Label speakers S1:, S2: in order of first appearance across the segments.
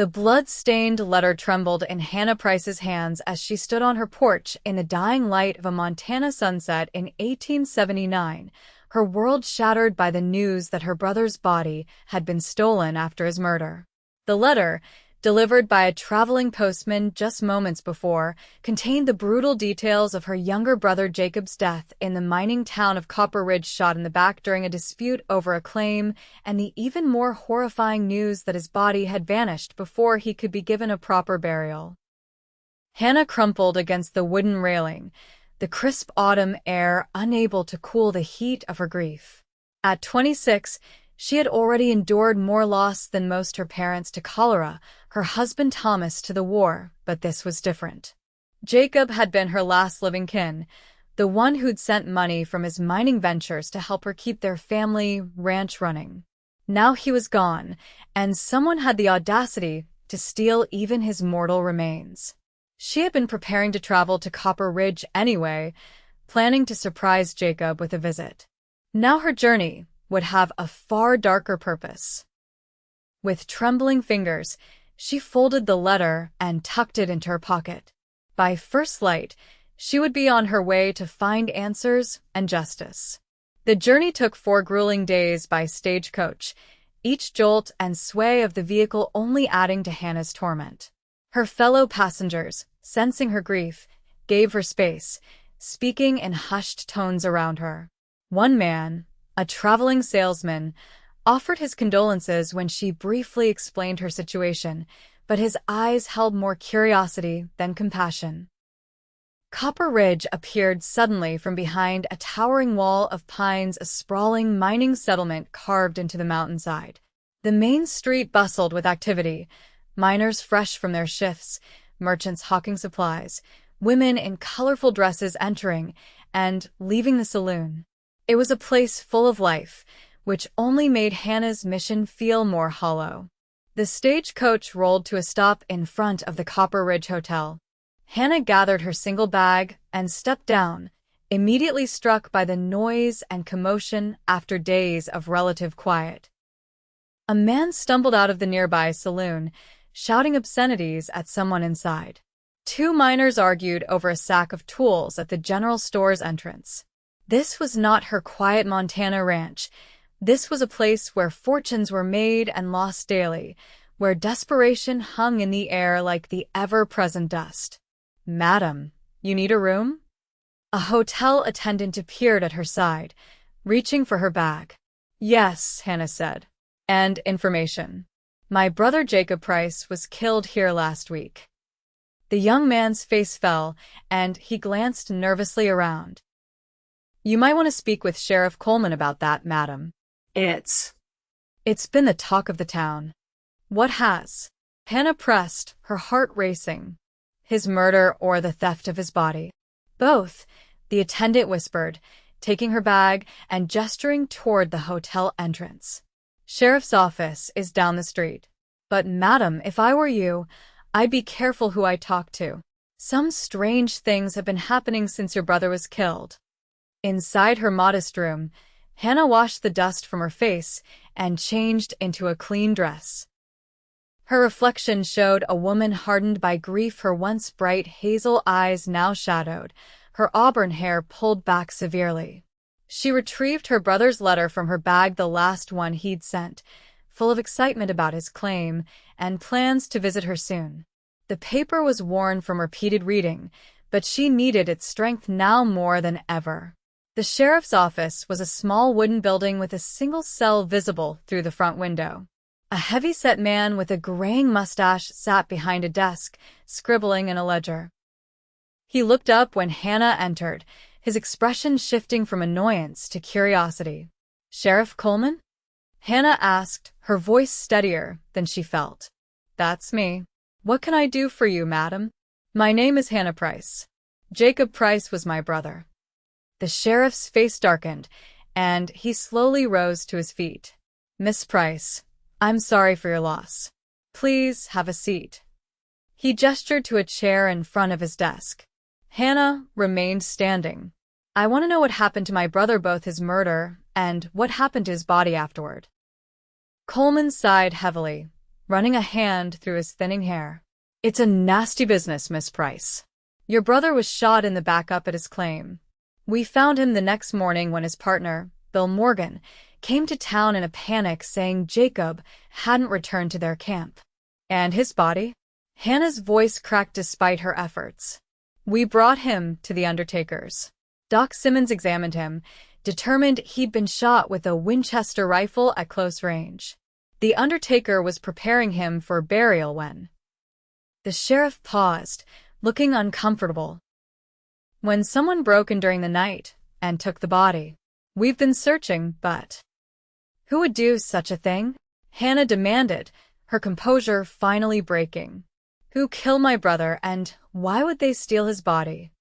S1: The blood-stained letter trembled in Hannah Price's hands as she stood on her porch in the dying light of a Montana sunset in 1879, her world shattered by the news that her brother's body had been stolen after his murder. The letter, delivered by a traveling postman just moments before, contained the brutal details of her younger brother Jacob's death in the mining town of Copper Ridge, shot in the back during a dispute over a claim, and the even more horrifying news that his body had vanished before he could be given a proper burial. Hannah crumpled against the wooden railing, the crisp autumn air unable to cool the heat of her grief. At 26, she had already endured more loss than most, her parents to cholera, her husband Thomas to the war, but this was different. Jacob had been her last living kin, the one who'd sent money from his mining ventures to help her keep their family ranch running. Now he was gone, and someone had the audacity to steal even his mortal remains. She had been preparing to travel to Copper Ridge anyway, planning to surprise Jacob with a visit. Now her journey would have a far darker purpose. With trembling fingers, she folded the letter and tucked it into her pocket. By first light, she would be on her way to find answers and justice. The journey took 4 grueling days by stagecoach, each jolt and sway of the vehicle only adding to Hannah's torment. Her fellow passengers, sensing her grief, gave her space, speaking in hushed tones around her. One man, a traveling salesman, offered his condolences when she briefly explained her situation, but his eyes held more curiosity than compassion. Copper Ridge appeared suddenly from behind a towering wall of pines, a sprawling mining settlement carved into the mountainside. The main street bustled with activity, miners fresh from their shifts, merchants hawking supplies, women in colorful dresses entering and leaving the saloon. It was a place full of life, which only made Hannah's mission feel more hollow. The stagecoach rolled to a stop in front of the Copper Ridge Hotel. Hannah gathered her single bag and stepped down, immediately struck by the noise and commotion after days of relative quiet. A man stumbled out of the nearby saloon, shouting obscenities at someone inside. 2 miners argued over a sack of tools at the general store's entrance. This was not her quiet Montana ranch. This was a place where fortunes were made and lost daily, where desperation hung in the air like the ever-present dust. "Madam, you need a room?" A hotel attendant appeared at her side, reaching for her bag. "Yes," Hannah said. "And information. My brother Jacob Price was killed here last week." The young man's face fell, and he glanced nervously around. "You might want to speak with Sheriff Coleman about that, madam. It's been the talk of the town." "What has?" Hannah pressed, her heart racing. "His murder or the theft of his body?" "Both," the attendant whispered, taking her bag and gesturing toward the hotel entrance. "Sheriff's office is down the street. But, madam, if I were you, I'd be careful who I talk to. Some strange things have been happening since your brother was killed." Inside her modest room, Hannah washed the dust from her face and changed into a clean dress. Her reflection showed a woman hardened by grief, her once bright hazel eyes now shadowed, her auburn hair pulled back severely. She retrieved her brother's letter from her bag, the last one he'd sent, full of excitement about his claim and plans to visit her soon. The paper was worn from repeated reading, but she needed its strength now more than ever. The sheriff's office was a small wooden building with a single cell visible through the front window. A heavy-set man with a graying mustache sat behind a desk, scribbling in a ledger. He looked up when Hannah entered, his expression shifting from annoyance to curiosity. "Sheriff Coleman?" Hannah asked, her voice steadier than she felt. "That's me. What can I do for you, madam?" "My name is Hannah Price. Jacob Price was my brother." The sheriff's face darkened, and he slowly rose to his feet. "Miss Price, I'm sorry for your loss. Please have a seat." He gestured to a chair in front of his desk. Hannah remained standing. "I want to know what happened to my brother, both his murder and what happened to his body afterward." Coleman sighed heavily, running a hand through his thinning hair. "It's a nasty business, Miss Price. Your brother was shot in the back up at his claim. We found him the next morning when his partner, Bill Morgan, came to town in a panic saying Jacob hadn't returned to their camp." "And his body?" Hannah's voice cracked despite her efforts. "We brought him to the undertaker's. Doc Simmons examined him, determined he'd been shot with a Winchester rifle at close range. The undertaker was preparing him for burial when—" The sheriff paused, looking uncomfortable. "When someone broke in during the night and took the body. We've been searching, but—" "Who would do such a thing?" Hannah demanded, her composure finally breaking. "Who killed my brother, and why would they steal his body?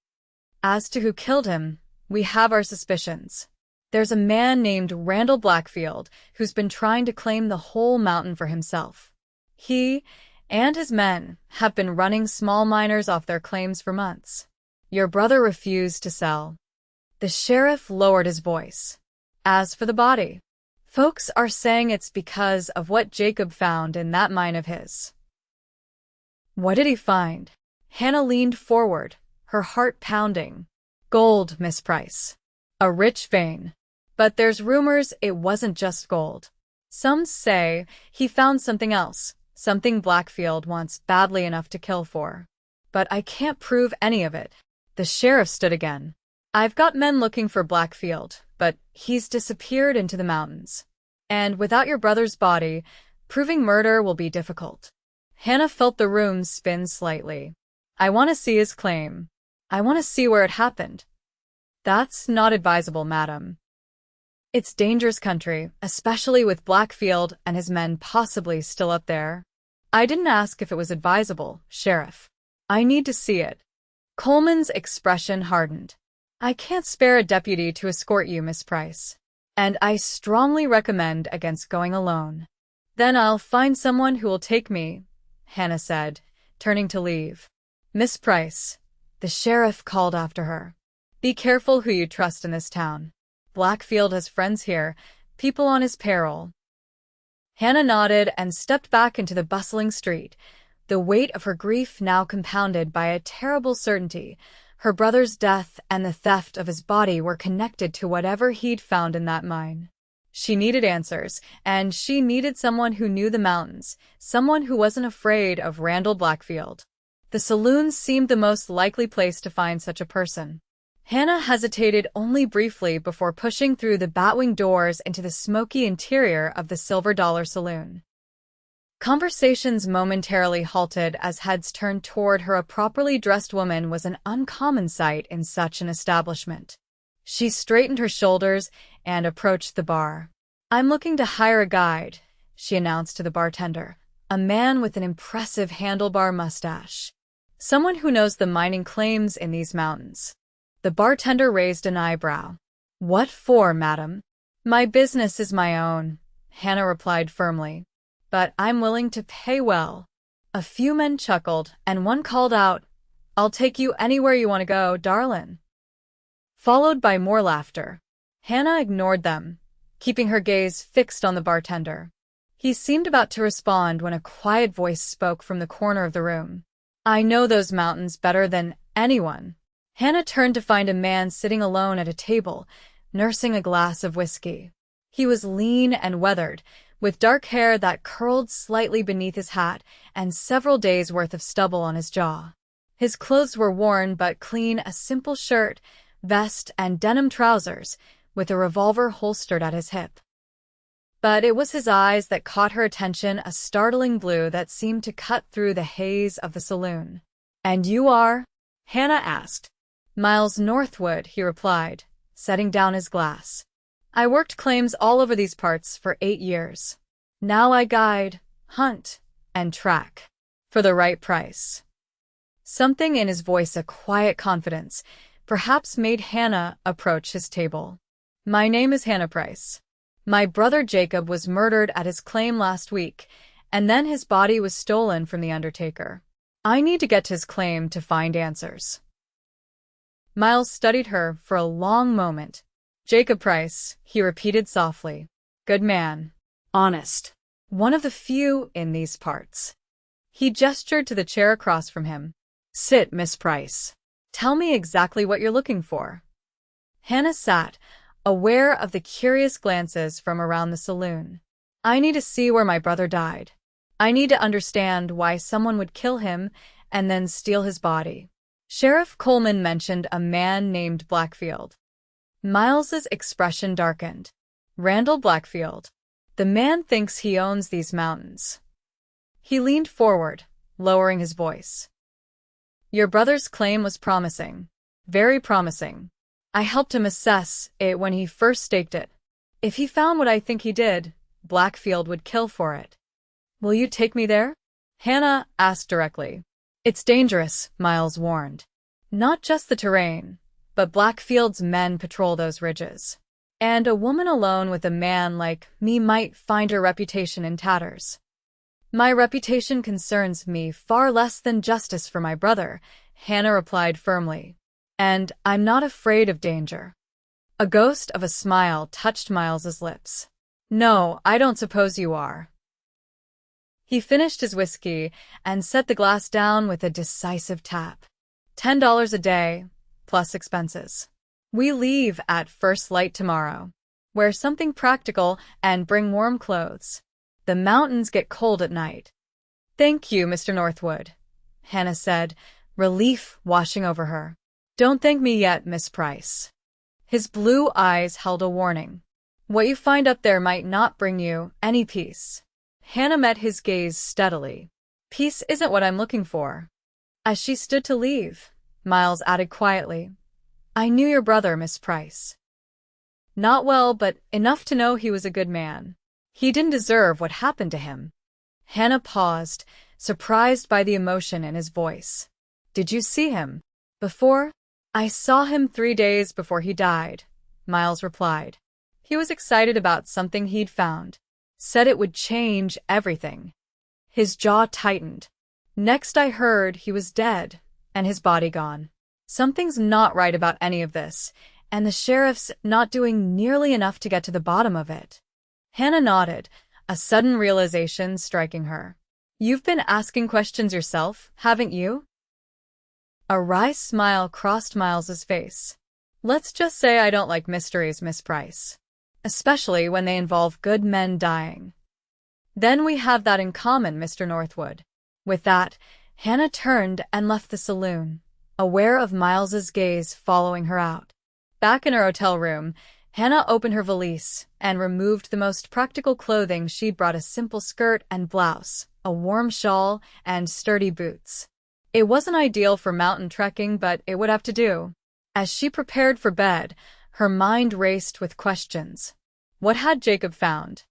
S1: As to who killed him, we have our suspicions. There's a man named Randall Blackfield who's been trying to claim the whole mountain for himself. He and his men have been running small miners off their claims for months. Your brother refused to sell." The sheriff lowered his voice. "As for the body, folks are saying it's because of what Jacob found in that mine of his." "What did he find?" Hannah leaned forward, her heart pounding. "Gold, Miss Price. A rich vein. But there's rumors it wasn't just gold. Some say he found something else, something Blackfield wants badly enough to kill for. But I can't prove any of it." The sheriff stood again. "I've got men looking for Blackfield, but he's disappeared into the mountains. And without your brother's body, proving murder will be difficult." Hannah felt the room spin slightly. "I want to see his claim. I want to see where it happened." "That's not advisable, madam. It's dangerous country, especially with Blackfield and his men possibly still up there." "I didn't ask if it was advisable, Sheriff. I need to see it." Coleman's expression hardened. "I can't spare a deputy to escort you, Miss Price. And I strongly recommend against going alone." "Then I'll find someone who will take me," Hannah said, turning to leave. "Miss Price," the sheriff called after her, "be careful who you trust in this town. Blackfield has friends here, people on his payroll." Hannah nodded and stepped back into the bustling street, the weight of her grief now compounded by a terrible certainty. Her brother's death and the theft of his body were connected to whatever he'd found in that mine. She needed answers, and she needed someone who knew the mountains, someone who wasn't afraid of Randall Blackfield. The saloon seemed the most likely place to find such a person. Hannah hesitated only briefly before pushing through the batwing doors into the smoky interior of the Silver Dollar Saloon. Conversations momentarily halted as heads turned toward her. A properly dressed woman was an uncommon sight in such an establishment. She straightened her shoulders and approached the bar. "I'm looking to hire a guide," she announced to the bartender, a man with an impressive handlebar mustache. "Someone who knows the mining claims in these mountains." The bartender raised an eyebrow. "What for, madam?" "My business is my own," Hannah replied firmly. "But I'm willing to pay well." A few men chuckled, and one called out, "I'll take you anywhere you want to go, darlin'," followed by more laughter. Hannah ignored them, keeping her gaze fixed on the bartender. He seemed about to respond when a quiet voice spoke from the corner of the room. "I know those mountains better than anyone." Hannah turned to find a man sitting alone at a table, nursing a glass of whiskey. He was lean and weathered, with dark hair that curled slightly beneath his hat and several days' worth of stubble on his jaw. His clothes were worn but clean, a simple shirt, vest, and denim trousers, with a revolver holstered at his hip. But it was his eyes that caught her attention, a startling blue that seemed to cut through the haze of the saloon. "And you are?" Hannah asked. "Miles Northwood," he replied, setting down his glass. "I worked claims all over these parts for 8 years. Now I guide, hunt, and track. For the right price." Something in his voice, a quiet confidence, perhaps made Hannah approach his table. "My name is Hannah Price. My brother Jacob was murdered at his claim last week, and then his body was stolen from the undertaker. I need to get to his claim to find answers." Miles studied her for a long moment. "Jacob Price," he repeated softly. "Good man. Honest. One of the few in these parts. He gestured to the chair across from him. Sit, Miss Price. Tell me exactly what you're looking for. Hannah sat, aware of the curious glances from around the saloon. I need to see where my brother died. I need to understand why someone would kill him and then steal his body. Sheriff Coleman mentioned a man named Blackfield. Miles's expression darkened. Randall Blackfield. The man thinks he owns these mountains. He leaned forward, lowering his voice. Your brother's claim was promising. Very promising. I helped him assess it when he first staked it. If he found what I think he did, Blackfield would kill for it. Will you take me there? Hannah asked directly. It's dangerous, Miles warned. Not just the terrain, but Blackfield's men patrol those ridges. And a woman alone with a man like me might find her reputation in tatters. My reputation concerns me far less than justice for my brother, Hannah replied firmly. And I'm not afraid of danger. A ghost of a smile touched Miles's lips. No, I don't suppose you are. He finished his whiskey and set the glass down with a decisive tap. $10 a day, plus expenses. We leave at first light tomorrow. Wear something practical and bring warm clothes. The mountains get cold at night. Thank you, Mr. Northwood, Hannah said, relief washing over her. Don't thank me yet, Miss Price. His blue eyes held a warning. What you find up there might not bring you any peace. Hannah met his gaze steadily. Peace isn't what I'm looking for. As she stood to leave, Miles added quietly, I knew your brother, Miss Price. Not well, but enough to know he was a good man. He didn't deserve what happened to him. Hannah paused, surprised by the emotion in his voice. Did you see him? Before? I saw him 3 days before he died, Miles replied. He was excited about something he'd found. Said it would change everything. His jaw tightened. Next I heard he was dead, and his body gone. Something's not right about any of this, and the sheriff's not doing nearly enough to get to the bottom of it. Hannah nodded, a sudden realization striking her. You've been asking questions yourself, haven't you? A wry smile crossed Miles's face. Let's just say I don't like mysteries, Miss Price. Especially when they involve good men dying. Then we have that in common, Mr. Northwood. With that, Hannah turned and left the saloon, aware of Miles's gaze following her out. Back in her hotel room, Hannah opened her valise and removed the most practical clothing she'd brought: a simple skirt and blouse, a warm shawl, and sturdy boots. It wasn't ideal for mountain trekking, but it would have to do. As she prepared for bed, her mind raced with questions. What had Jacob found?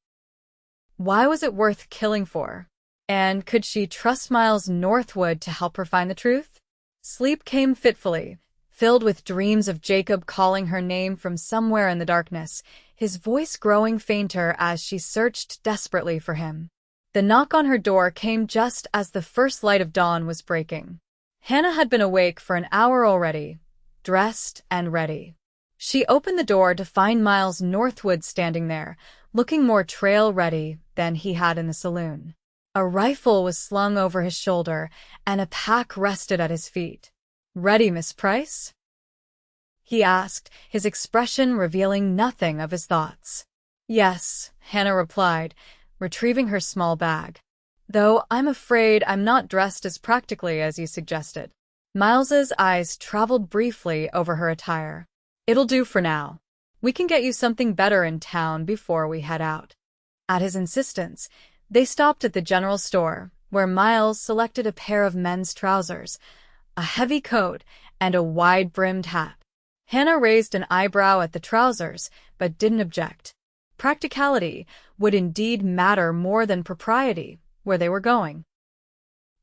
S1: Why was it worth killing for? And could she trust Miles Northwood to help her find the truth? Sleep came fitfully, filled with dreams of Jacob calling her name from somewhere in the darkness, his voice growing fainter as she searched desperately for him. The knock on her door came just as the first light of dawn was breaking. Hannah had been awake for an hour already, dressed and ready. She opened the door to find Miles Northwood standing there, looking more trail-ready than he had in the saloon. A rifle was slung over his shoulder, and a pack rested at his feet. "Ready, Miss Price?" he asked, his expression revealing nothing of his thoughts. "Yes," Hannah replied, retrieving her small bag. "Though I'm afraid I'm not dressed as practically as you suggested." Miles's eyes traveled briefly over her attire. "It'll do for now. We can get you something better in town before we head out." At his insistence, they stopped at the general store, where Miles selected a pair of men's trousers, a heavy coat, and a wide-brimmed hat. Hannah raised an eyebrow at the trousers, but didn't object. Practicality would indeed matter more than propriety where they were going.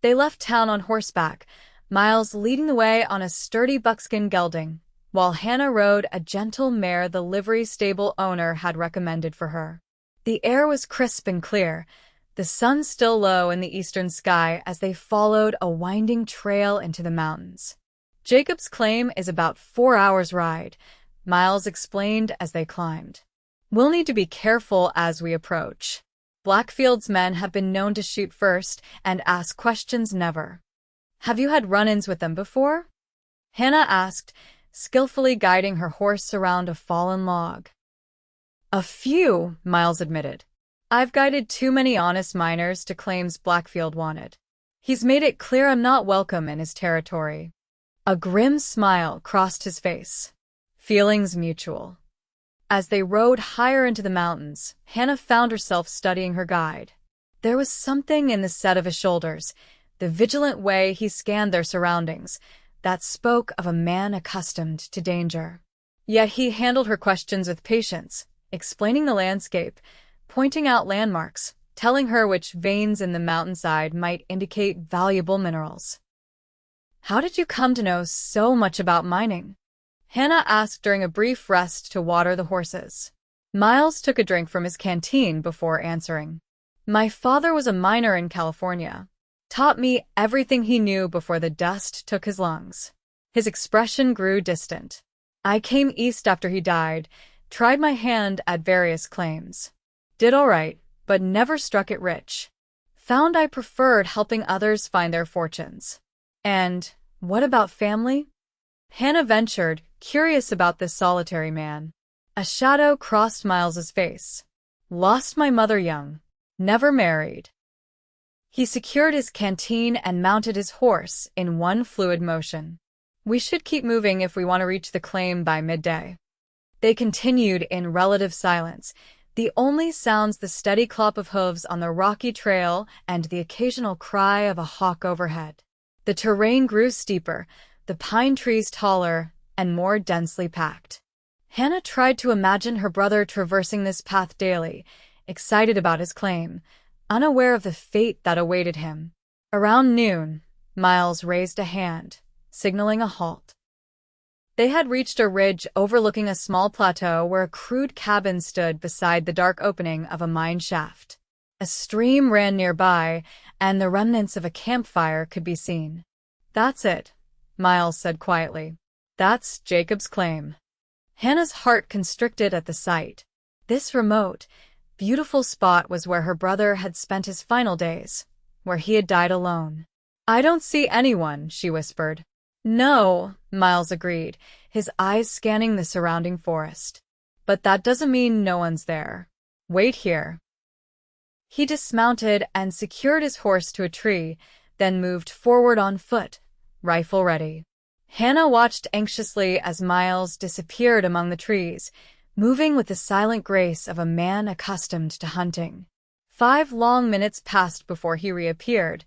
S1: They left town on horseback, Miles leading the way on a sturdy buckskin gelding, while Hannah rode a gentle mare the livery stable owner had recommended for her. The air was crisp and clear, the sun still low in the eastern sky as they followed a winding trail into the mountains. "Jacob's claim is about 4 hours' ride," Miles explained as they climbed. "We'll need to be careful as we approach. Blackfield's men have been known to shoot first and ask questions never. Have you had run-ins with them before? Hannah asked, skillfully guiding her horse around a fallen log. A few, Miles admitted. I've guided too many honest miners to claims Blackfield wanted. He's made it clear I'm not welcome in his territory. A grim smile crossed his face. Feelings mutual. As they rode higher into the mountains, Hannah found herself studying her guide. There was something in the set of his shoulders, the vigilant way he scanned their surroundings, that spoke of a man accustomed to danger. Yet he handled her questions with patience, explaining the landscape, pointing out landmarks, telling her which veins in the mountainside might indicate valuable minerals. How did you come to know so much about mining? Hannah asked during a brief rest to water the horses. Miles took a drink from his canteen before answering. My father was a miner in California. Taught me everything he knew before the dust took his lungs. His expression grew distant. I came east after he died, tried my hand at various claims. Did all right, but never struck it rich. Found I preferred helping others find their fortunes. And what about family? Hannah ventured, curious about this solitary man. A shadow crossed Miles's face. Lost my mother young. Never married. He secured his canteen and mounted his horse in one fluid motion. We should keep moving if we want to reach the claim by midday. They continued in relative silence, the only sounds the steady clop of hooves on the rocky trail and the occasional cry of a hawk overhead. The terrain grew steeper, the pine trees taller and more densely packed. Hannah tried to imagine her brother traversing this path daily, excited about his claim, unaware of the fate that awaited him. Around noon, Miles raised a hand, signaling a halt. They had reached a ridge overlooking a small plateau where a crude cabin stood beside the dark opening of a mine shaft. A stream ran nearby, and the remnants of a campfire could be seen. That's it, Miles said quietly. That's Jacob's claim. Hannah's heart constricted at the sight. This remote, beautiful spot was where her brother had spent his final days, where he had died alone. I don't see anyone, she whispered. No, Miles agreed, his eyes scanning the surrounding forest. But that doesn't mean no one's there. Wait here. He dismounted and secured his horse to a tree, then moved forward on foot, rifle ready. Hannah watched anxiously as Miles disappeared among the trees, moving with the silent grace of a man accustomed to hunting. 5 long minutes passed before he reappeared,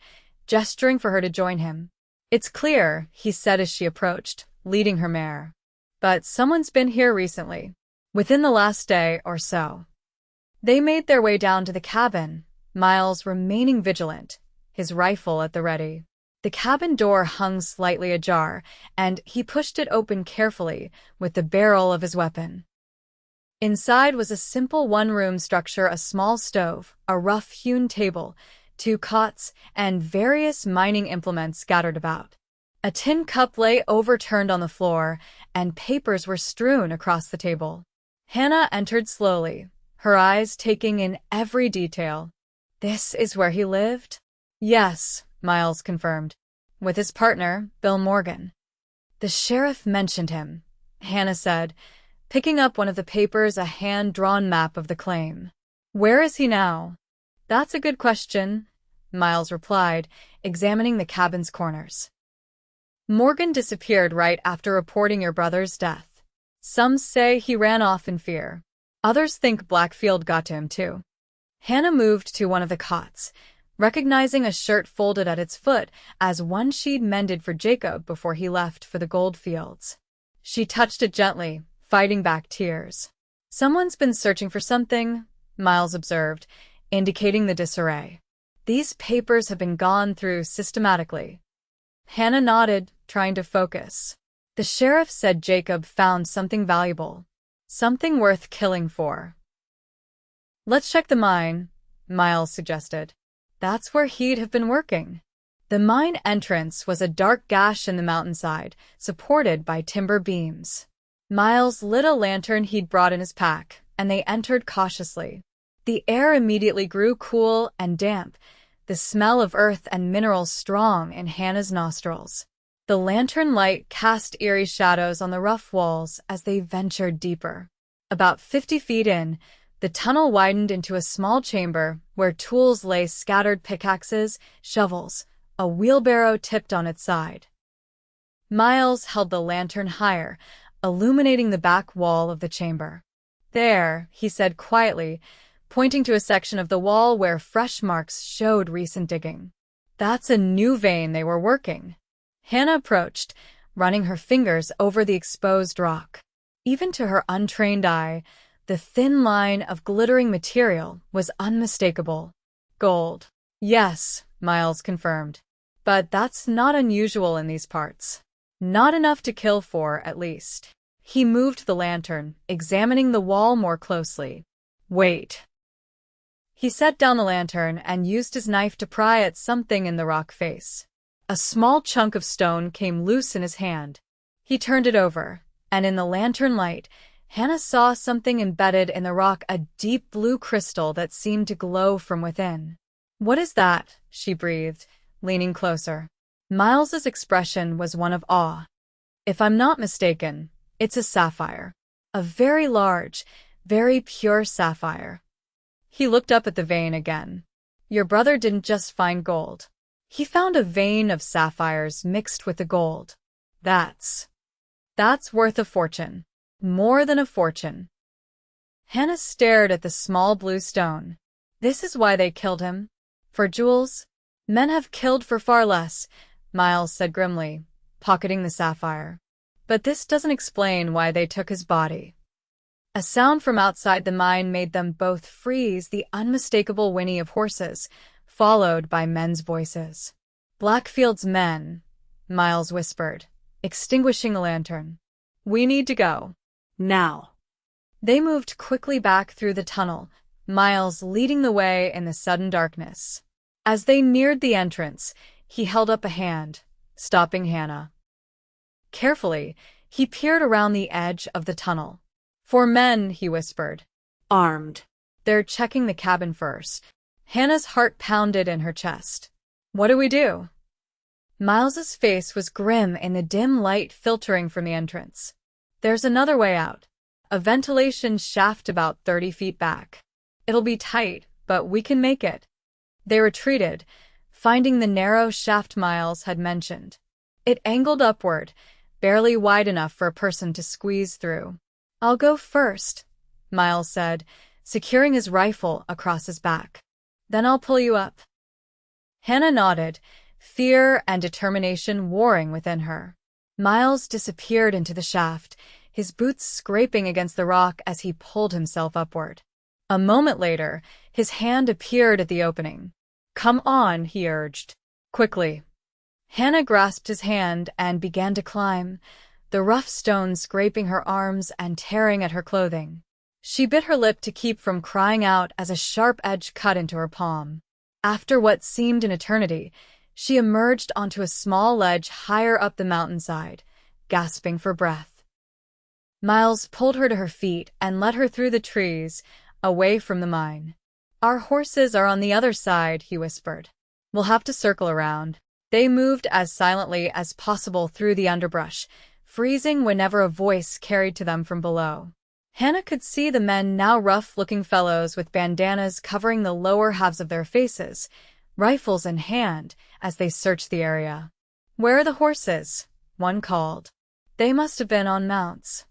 S1: gesturing for her to join him. It's clear, he said as she approached, leading her mare. But someone's been here recently, within the last day or so. They made their way down to the cabin, Miles remaining vigilant, his rifle at the ready. The cabin door hung slightly ajar, and he pushed it open carefully with the barrel of his weapon. Inside was a simple one-room structure, a small stove, a rough-hewn table, 2 cots, and various mining implements scattered about. A tin cup lay overturned on the floor, and papers were strewn across the table. Hannah entered slowly, her eyes taking in every detail. This is where he lived? Yes, Miles confirmed. With his partner, Bill Morgan. The sheriff mentioned him, Hannah said, picking up one of the papers, a hand-drawn map of the claim. Where is he now? That's a good question, Miles replied, examining the cabin's corners. Morgan disappeared right after reporting your brother's death. Some say he ran off in fear. Others think Blackfield got to him too. Hannah moved to one of the cots, recognizing a shirt folded at its foot as one she'd mended for Jacob before he left for the gold fields. She touched it gently, fighting back tears. Someone's been searching for something, Miles observed, indicating the disarray. These papers have been gone through systematically. Hannah nodded, trying to focus. The sheriff said Jacob found something valuable, something worth killing for. Let's check the mine, Miles suggested. That's where he'd have been working. The mine entrance was a dark gash in the mountainside, supported by timber beams. Miles lit a lantern he'd brought in his pack, and they entered cautiously. The air immediately grew cool and damp, the smell of earth and minerals strong in Hannah's nostrils. The lantern light cast eerie shadows on the rough walls as they ventured deeper. About 50 feet in, the tunnel widened into a small chamber where tools lay scattered: pickaxes, shovels, a wheelbarrow tipped on its side. Miles held the lantern higher, illuminating the back wall of the chamber. "There," he said quietly, pointing to a section of the wall where fresh marks showed recent digging. "That's a new vein they were working." Hannah approached, running her fingers over the exposed rock. Even to her untrained eye, the thin line of glittering material was unmistakable. "Gold." "Yes," Miles confirmed. "But that's not unusual in these parts. Not enough to kill for, at least." He moved the lantern, examining the wall more closely. "Wait." He set down the lantern and used his knife to pry at something in the rock face. A small chunk of stone came loose in his hand. He turned it over, and in the lantern light, Hannah saw something embedded in the rock, a deep blue crystal that seemed to glow from within. "What is that?" she breathed, leaning closer. Miles's expression was one of awe. "If I'm not mistaken, it's a sapphire. A very large, very pure sapphire." He looked up at the vein again. "Your brother didn't just find gold. He found a vein of sapphires mixed with the gold. That's worth a fortune. More than a fortune." Hannah stared at the small blue stone. "This is why they killed him? For jewels? Men have killed for far less," Miles said grimly, pocketing the sapphire. "But this doesn't explain why they took his body." A sound from outside the mine made them both freeze, the unmistakable whinny of horses, followed by men's voices. "Blackfield's men," Miles whispered, extinguishing the lantern. "We need to go. Now." They moved quickly back through the tunnel, Miles leading the way in the sudden darkness. As they neared the entrance, he held up a hand, stopping Hannah. Carefully, he peered around the edge of the tunnel. "4 men," he whispered. "Armed. They're checking the cabin first." Hannah's heart pounded in her chest. "What do we do?" Miles's face was grim in the dim light filtering from the entrance. "There's another way out. A ventilation shaft about 30 feet back. It'll be tight, but we can make it." They retreated, finding the narrow shaft Miles had mentioned. It angled upward, barely wide enough for a person to squeeze through. "I'll go first," Miles said, securing his rifle across his back. "Then I'll pull you up." Hannah nodded, fear and determination warring within her. Miles disappeared into the shaft, his boots scraping against the rock as he pulled himself upward. A moment later, his hand appeared at the opening. "Come on," he urged. "Quickly." Hannah grasped his hand and began to climb, the rough stones scraping her arms and tearing at her clothing. She bit her lip to keep from crying out as a sharp edge cut into her palm. After what seemed an eternity, she emerged onto a small ledge higher up the mountainside, gasping for breath. Miles pulled her to her feet and led her through the trees, away from the mine. "Our horses are on the other side," he whispered. "We'll have to circle around." They moved as silently as possible through the underbrush, freezing whenever a voice carried to them from below. Hannah could see the men, now rough-looking fellows with bandanas covering the lower halves of their faces, rifles in hand, as they searched the area. "Where are the horses?" one called. "They must have been on mounts."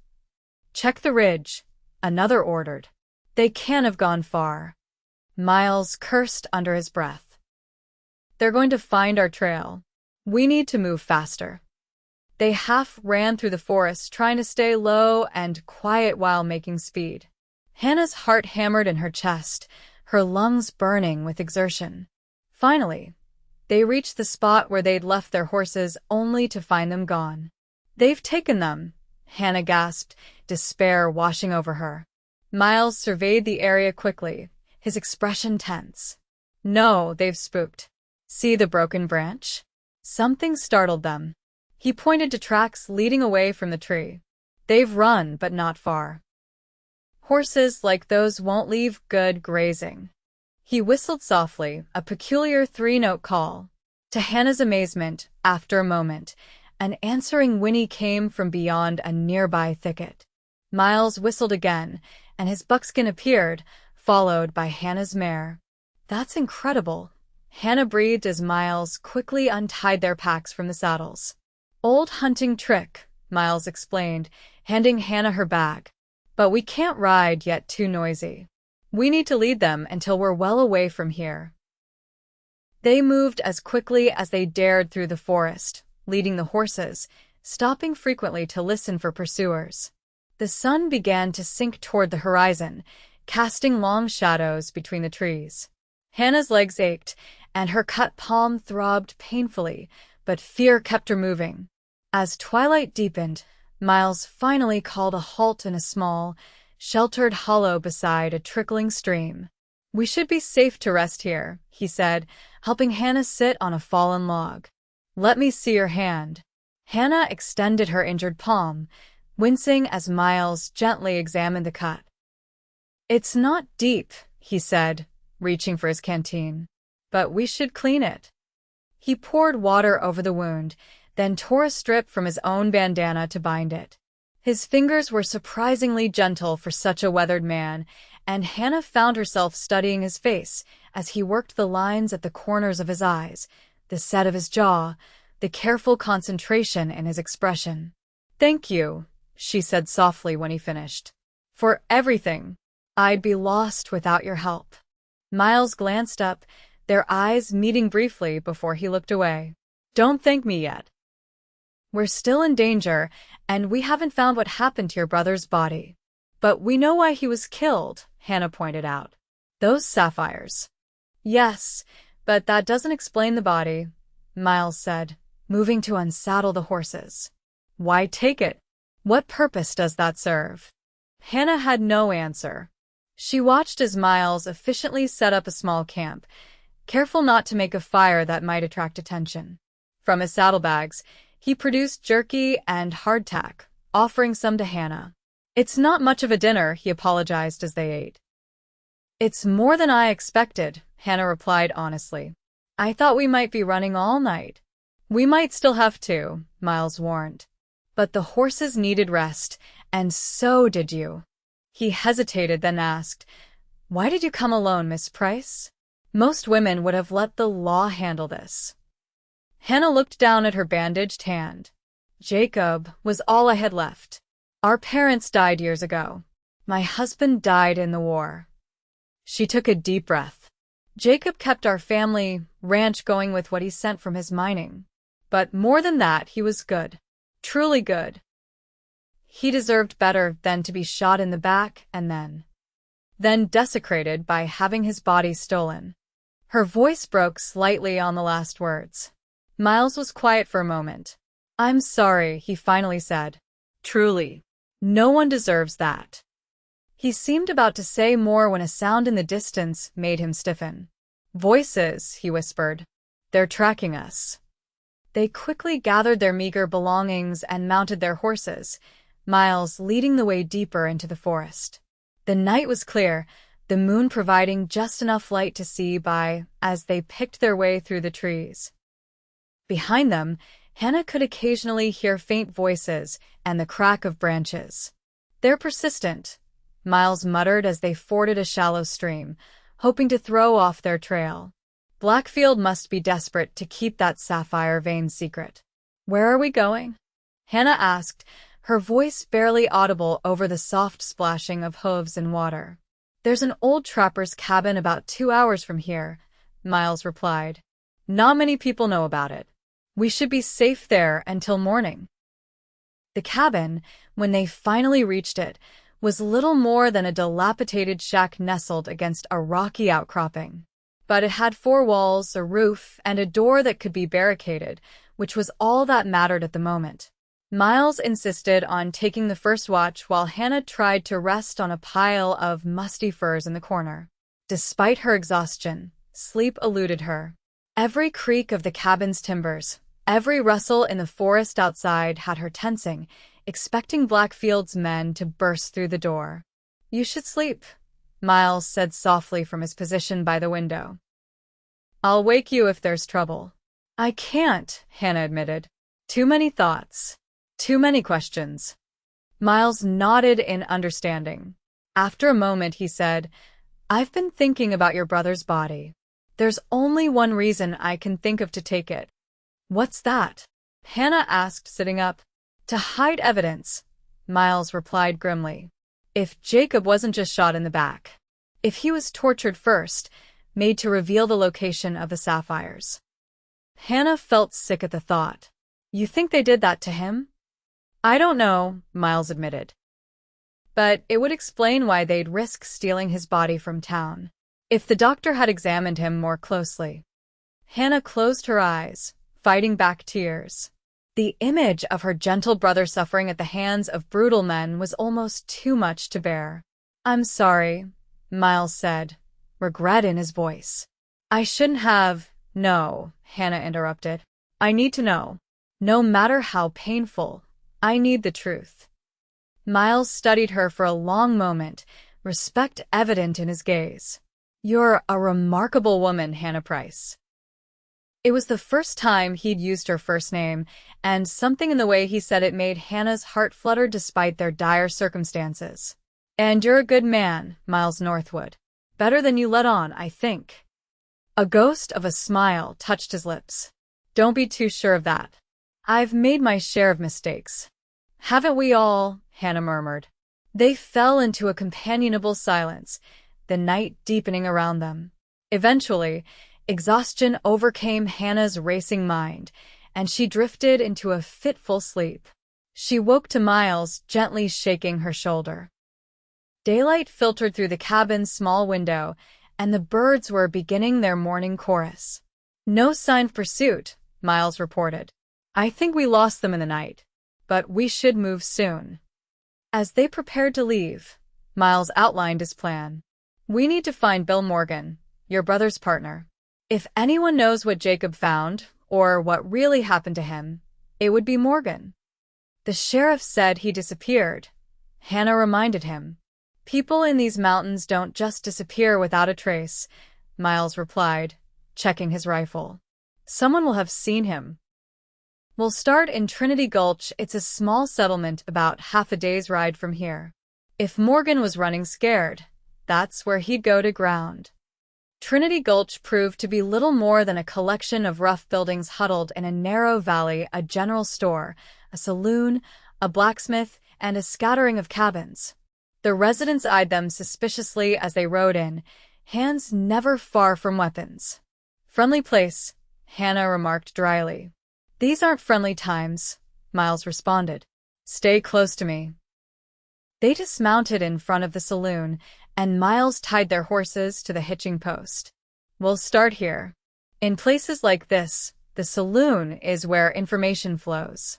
S1: "Check the ridge," another ordered. "They can't have gone far." Miles cursed under his breath. "They're going to find our trail. We need to move faster." They half ran through the forest, trying to stay low and quiet while making speed. Hannah's heart hammered in her chest, her lungs burning with exertion. Finally, they reached the spot where they'd left their horses only to find them gone. "They've taken them," Hannah gasped, despair washing over her. Miles surveyed the area quickly, his expression tense. "No, they've spooked. See the broken branch?" Something startled them. He pointed to tracks leading away from the tree. "They've run, but not far." Horses like those won't leave good grazing. He whistled softly, a peculiar three-note call. To Hannah's amazement, after a moment, an answering whinny came from beyond a nearby thicket. Miles whistled again, and his buckskin appeared, followed by Hannah's mare. "That's incredible," Hannah breathed as Miles quickly untied their packs from the saddles. "Old hunting trick," Miles explained, handing Hannah her bag. "But we can't ride yet, too noisy. We need to lead them until we're well away from here." They moved as quickly as they dared through the forest, leading the horses, stopping frequently to listen for pursuers. The sun began to sink toward the horizon, casting long shadows between the trees. Hannah's legs ached, and her cut palm throbbed painfully, but fear kept her moving. As twilight deepened, Miles finally called a halt in a small, sheltered hollow beside a trickling stream. "We should be safe to rest here," he said, helping Hannah sit on a fallen log. "Let me see your hand." Hannah extended her injured palm, wincing as Miles gently examined the cut. "It's not deep," he said, reaching for his canteen. "But we should clean it." He poured water over the wound, then tore a strip from his own bandana to bind it. His fingers were surprisingly gentle for such a weathered man, and Hannah found herself studying his face as he worked the lines at the corners of his eyes, the set of his jaw, the careful concentration in his expression. "Thank you," she said softly when he finished. "For everything. I'd be lost without your help." Miles glanced up, their eyes meeting briefly before he looked away. "Don't thank me yet. We're still in danger, and we haven't found what happened to your brother's body. But we know why he was killed," Hannah pointed out. "Those sapphires." "Yes, but that doesn't explain the body," Miles said, moving to unsaddle the horses. "Why take it? What purpose does that serve?" Hannah had no answer. She watched as Miles efficiently set up a small camp, careful not to make a fire that might attract attention. From his saddlebags, he produced jerky and hardtack, offering some to Hannah. "It's not much of a dinner," he apologized as they ate. "It's more than I expected," Hannah replied honestly. "I thought we might be running all night." "We might still have to," Miles warned. "But the horses needed rest, and so did you." He hesitated, then asked, "Why did you come alone, Miss Price? Most women would have let the law handle this." Hannah looked down at her bandaged hand. "Jacob was all I had left. Our parents died years ago. My husband died in the war." She took a deep breath. "Jacob kept our family ranch going with what he sent from his mining. But more than that, he was good. Truly good. He deserved better than to be shot in the back and then desecrated by having his body stolen." Her voice broke slightly on the last words. Miles was quiet for a moment. "I'm sorry," he finally said. "Truly. No one deserves that." He seemed about to say more when a sound in the distance made him stiffen. "Voices," he whispered. "They're tracking us." They quickly gathered their meager belongings and mounted their horses, Miles leading the way deeper into the forest. The night was clear, the moon providing just enough light to see by as they picked their way through the trees. Behind them, Hannah could occasionally hear faint voices and the crack of branches. "They're persistent," Miles muttered as they forded a shallow stream, hoping to throw off their trail. "Blackfield must be desperate to keep that sapphire vein secret." "Where are we going?" Hannah asked, her voice barely audible over the soft splashing of hooves in water. "There's an old trapper's cabin about 2 hours from here," Miles replied. "Not many people know about it. We should be safe there until morning." The cabin, when they finally reached it, was little more than a dilapidated shack nestled against a rocky outcropping. But it had 4 walls, a roof, and a door that could be barricaded, which was all that mattered at the moment. Miles insisted on taking the first watch while Hannah tried to rest on a pile of musty furs in the corner. Despite her exhaustion, sleep eluded her. Every creak of the cabin's timbers, every rustle in the forest outside had her tensing, expecting Blackfield's men to burst through the door. You should sleep, Miles said softly from his position by the window. I'll wake you if there's trouble. I can't, Hannah admitted. Too many thoughts. Too many questions. Miles nodded in understanding. After a moment, he said, I've been thinking about your brother's body. There's only one reason I can think of to take it. What's that? Hannah asked, sitting up. To hide evidence, Miles replied grimly. If Jacob wasn't just shot in the back. If he was tortured first, made to reveal the location of the sapphires. Hannah felt sick at the thought. You think they did that to him? I don't know, Miles admitted. But it would explain why they'd risk stealing his body from town. If the doctor had examined him more closely. Hannah closed her eyes, fighting back tears. The image of her gentle brother suffering at the hands of brutal men was almost too much to bear. I'm sorry, Miles said, regret in his voice. I shouldn't have. No, Hannah interrupted. I need to know. No matter how painful, I need the truth. Miles studied her for a long moment, respect evident in his gaze. You're a remarkable woman, Hannah Price. It was the first time he'd used her first name, and something in the way he said it made Hannah's heart flutter despite their dire circumstances. And you're a good man, Miles Northwood. Better than you let on, I think. A ghost of a smile touched his lips. Don't be too sure of that. I've made my share of mistakes. Haven't we all? Hannah murmured. They fell into a companionable silence, the night deepening around them. Eventually, exhaustion overcame Hannah's racing mind, and she drifted into a fitful sleep. She woke to Miles gently shaking her shoulder. Daylight filtered through the cabin's small window, and the birds were beginning their morning chorus. No sign of pursuit, Miles reported. I think we lost them in the night, but we should move soon. As they prepared to leave, Miles outlined his plan. We need to find Bill Morgan, your brother's partner. If anyone knows what Jacob found, or what really happened to him, it would be Morgan. The sheriff said he disappeared. Hannah reminded him. People in these mountains don't just disappear without a trace, Miles replied, checking his rifle. Someone will have seen him. We'll start in Trinity Gulch. It's a small settlement about half a day's ride from here. If Morgan was running scared, that's where he'd go to ground. Trinity Gulch proved to be little more than a collection of rough buildings huddled in a narrow valley, a general store, a saloon, a blacksmith, and a scattering of cabins. The residents eyed them suspiciously as they rode in, hands never far from weapons. Friendly place, Hannah remarked dryly. These aren't friendly times, Miles responded. Stay close to me. They dismounted in front of the saloon, and Miles tied their horses to the hitching post. We'll start here. In places like this, the saloon is where information flows.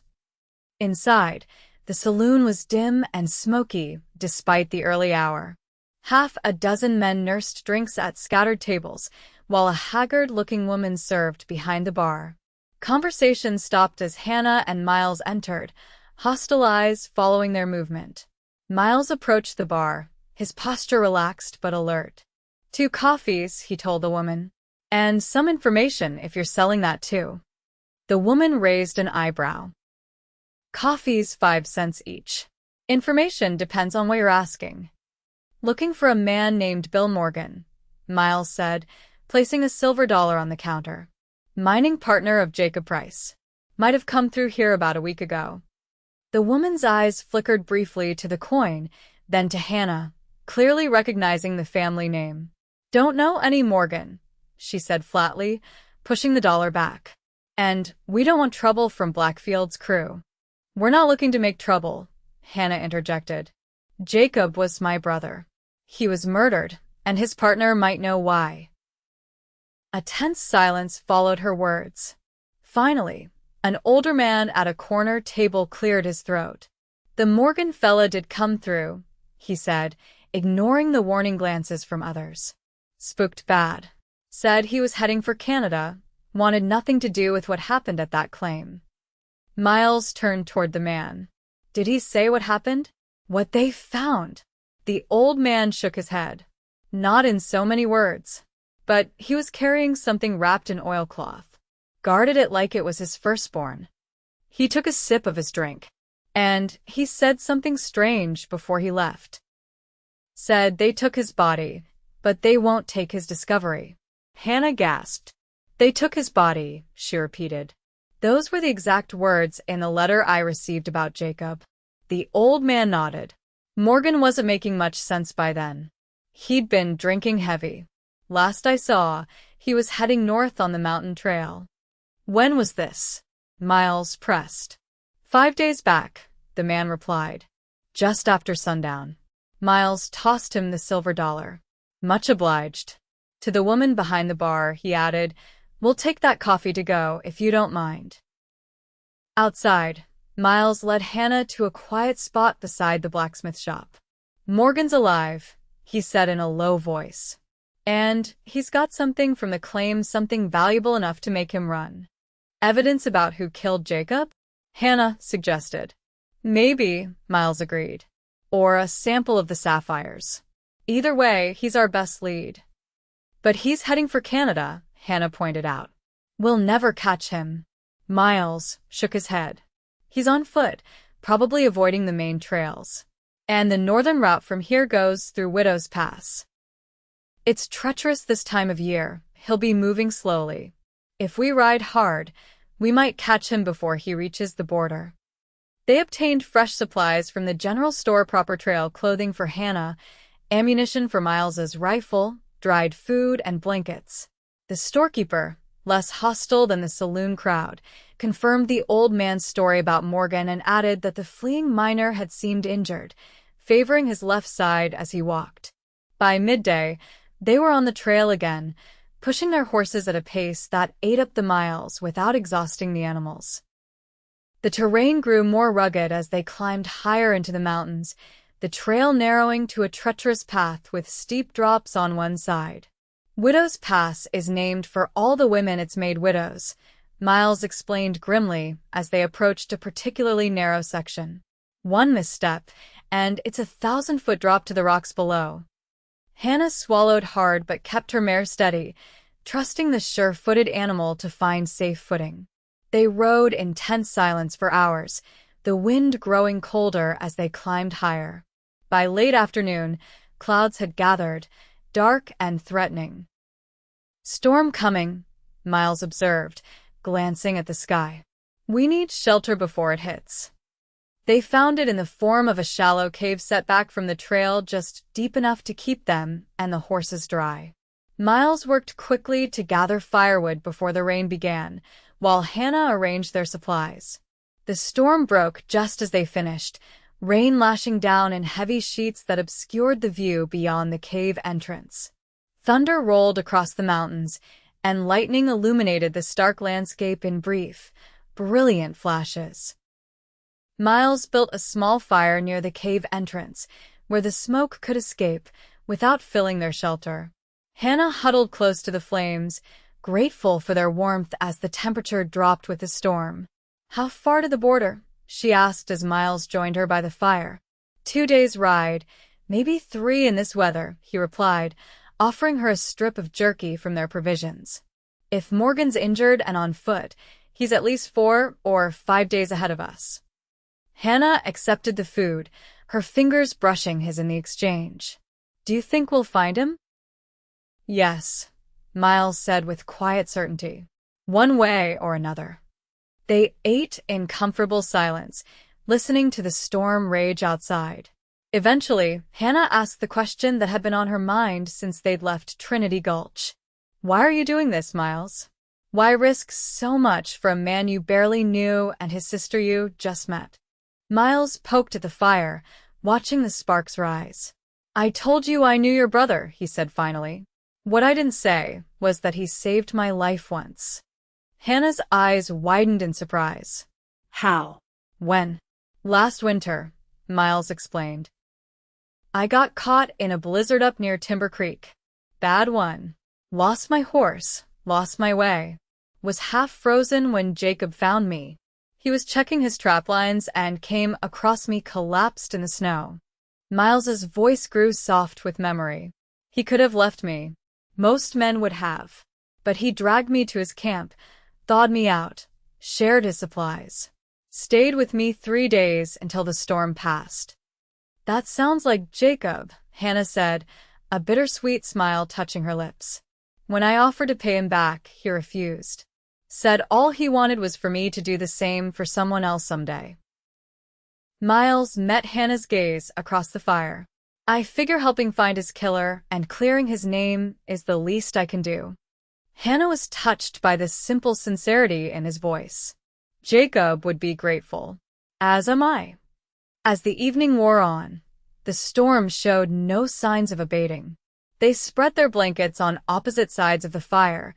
S1: Inside, the saloon was dim and smoky despite the early hour. Half a dozen men nursed drinks at scattered tables, while a haggard-looking woman served behind the bar. Conversation stopped as Hannah and Miles entered, hostile eyes following their movement. Miles approached the bar, his posture relaxed but alert. 2 coffees, he told the woman. And some information if you're selling that too. The woman raised an eyebrow. Coffees 5 cents each. Information depends on what you're asking. Looking for a man named Bill Morgan, Miles said, placing a silver dollar on the counter. Mining partner of Jacob Price. Might have come through here about a week ago. The woman's eyes flickered briefly to the coin, then to Hannah, clearly recognizing the family name. Don't know any Morgan, she said flatly, pushing the dollar back. And we don't want trouble from Blackfield's crew. We're not looking to make trouble, Hannah interjected. Jacob was my brother. He was murdered, and his partner might know why. A tense silence followed her words. Finally, an older man at a corner table cleared his throat. The Morgan fella did come through, he said, ignoring the warning glances from others. Spooked bad. Said he was heading for Canada, wanted nothing to do with what happened at that claim. Miles turned toward the man. Did he say what happened? What they found? The old man shook his head. Not in so many words. But he was carrying something wrapped in oilcloth. Guarded it like it was his firstborn. He took a sip of his drink. And he said something strange before he left. Said they took his body, but they won't take his discovery. Hannah gasped. They took his body, she repeated. Those were the exact words in the letter I received about Jacob. The old man nodded. Morgan wasn't making much sense by then. He'd been drinking heavy. Last I saw, he was heading north on the mountain trail. When was this? Miles pressed. 5 days back, the man replied. Just after sundown. Miles tossed him the silver dollar. Much obliged. To the woman behind the bar, he added, We'll take that coffee to go, if you don't mind. Outside, Miles led Hannah to a quiet spot beside the blacksmith shop. Morgan's alive, he said in a low voice. And he's got something from the claim, something valuable enough to make him run. Evidence about who killed Jacob? Hannah suggested. Maybe, Miles agreed. Or a sample of the sapphires. Either way, he's our best lead. But he's heading for Canada, Hannah pointed out. We'll never catch him. Miles shook his head. He's on foot, probably avoiding the main trails. And the northern route from here goes through Widow's Pass. It's treacherous this time of year. He'll be moving slowly. If we ride hard, we might catch him before he reaches the border. They obtained fresh supplies from the general store, proper trail clothing for Hannah, ammunition for Miles's rifle, dried food, and blankets. The storekeeper, less hostile than the saloon crowd, confirmed the old man's story about Morgan and added that the fleeing miner had seemed injured, favoring his left side as he walked. By midday, they were on the trail again, pushing their horses at a pace that ate up the miles without exhausting the animals. The terrain grew more rugged as they climbed higher into the mountains, the trail narrowing to a treacherous path with steep drops on one side. Widow's Pass is named for all the women it's made widows, Miles explained grimly as they approached a particularly narrow section. One misstep, and it's a 1,000-foot drop to the rocks below. Hannah swallowed hard but kept her mare steady, trusting the sure-footed animal to find safe footing. They rode in tense silence for hours, the wind growing colder as they climbed higher. By late afternoon, clouds had gathered, dark and threatening. Storm coming, Miles observed, glancing at the sky. We need shelter before it hits. They found it in the form of a shallow cave set back from the trail, just deep enough to keep them and the horses dry. Miles worked quickly to gather firewood before the rain began, while Hannah arranged their supplies. The storm broke just as they finished, rain lashing down in heavy sheets that obscured the view beyond the cave entrance. Thunder rolled across the mountains, and lightning illuminated the stark landscape in brief, brilliant flashes. Miles built a small fire near the cave entrance, where the smoke could escape without filling their shelter. Hannah huddled close to the flames, grateful for their warmth as the temperature dropped with the storm. How far to the border? She asked as Miles joined her by the fire. 2 days' ride, maybe 3 in this weather, he replied, offering her a strip of jerky from their provisions. If Morgan's injured and on foot, he's at least 4 or 5 days ahead of us. Hannah accepted the food, her fingers brushing his in the exchange. Do you think we'll find him? Yes, Miles said with quiet certainty. One way or another. They ate in comfortable silence, listening to the storm rage outside. Eventually, Hannah asked the question that had been on her mind since they'd left Trinity Gulch. Why are you doing this, Miles? Why risk so much for a man you barely knew and his sister you just met? Miles poked at the fire, watching the sparks rise. I told you I knew your brother, he said finally. What I didn't say was that he saved my life once. Hannah's eyes widened in surprise.
S2: How?
S1: When? Last winter, Miles explained. I got caught in a blizzard up near Timber Creek. Bad one. Lost my horse, lost my way. Was half frozen when Jacob found me. He was checking his trap lines and came across me collapsed in the snow. Miles's voice grew soft with memory. He could have left me. Most men would have. But he dragged me to his camp, thawed me out, shared his supplies. Stayed with me 3 days until the storm passed. That sounds like Jacob, Hannah said, a bittersweet smile touching her lips. When I offered to pay him back, he refused. Said all he wanted was for me to do the same for someone else someday. Miles met Hannah's gaze across the fire. I figure helping find his killer and clearing his name is the least I can do. Hannah was touched by this simple sincerity in his voice. Jacob would be grateful. As am I. As the evening wore on, the storm showed no signs of abating. They spread their blankets on opposite sides of the fire,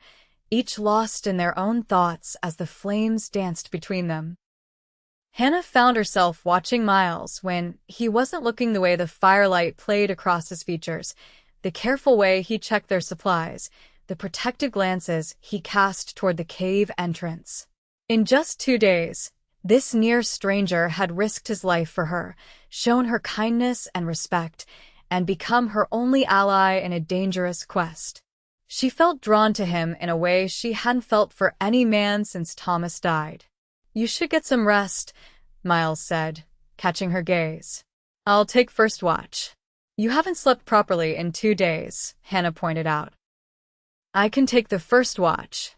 S1: each lost in their own thoughts as the flames danced between them. Hannah found herself watching Miles when he wasn't looking the way the firelight played across his features, the careful way he checked their supplies, the protective glances he cast toward the cave entrance. In just 2 days, this near stranger had risked his life for her, shown her kindness and respect, and become her only ally in a dangerous quest. She felt drawn to him in a way she hadn't felt for any man since Thomas died. You should get some rest, Miles said, catching her gaze. I'll take first watch. You haven't slept properly in 2 days, Hannah pointed out. I can take the first watch.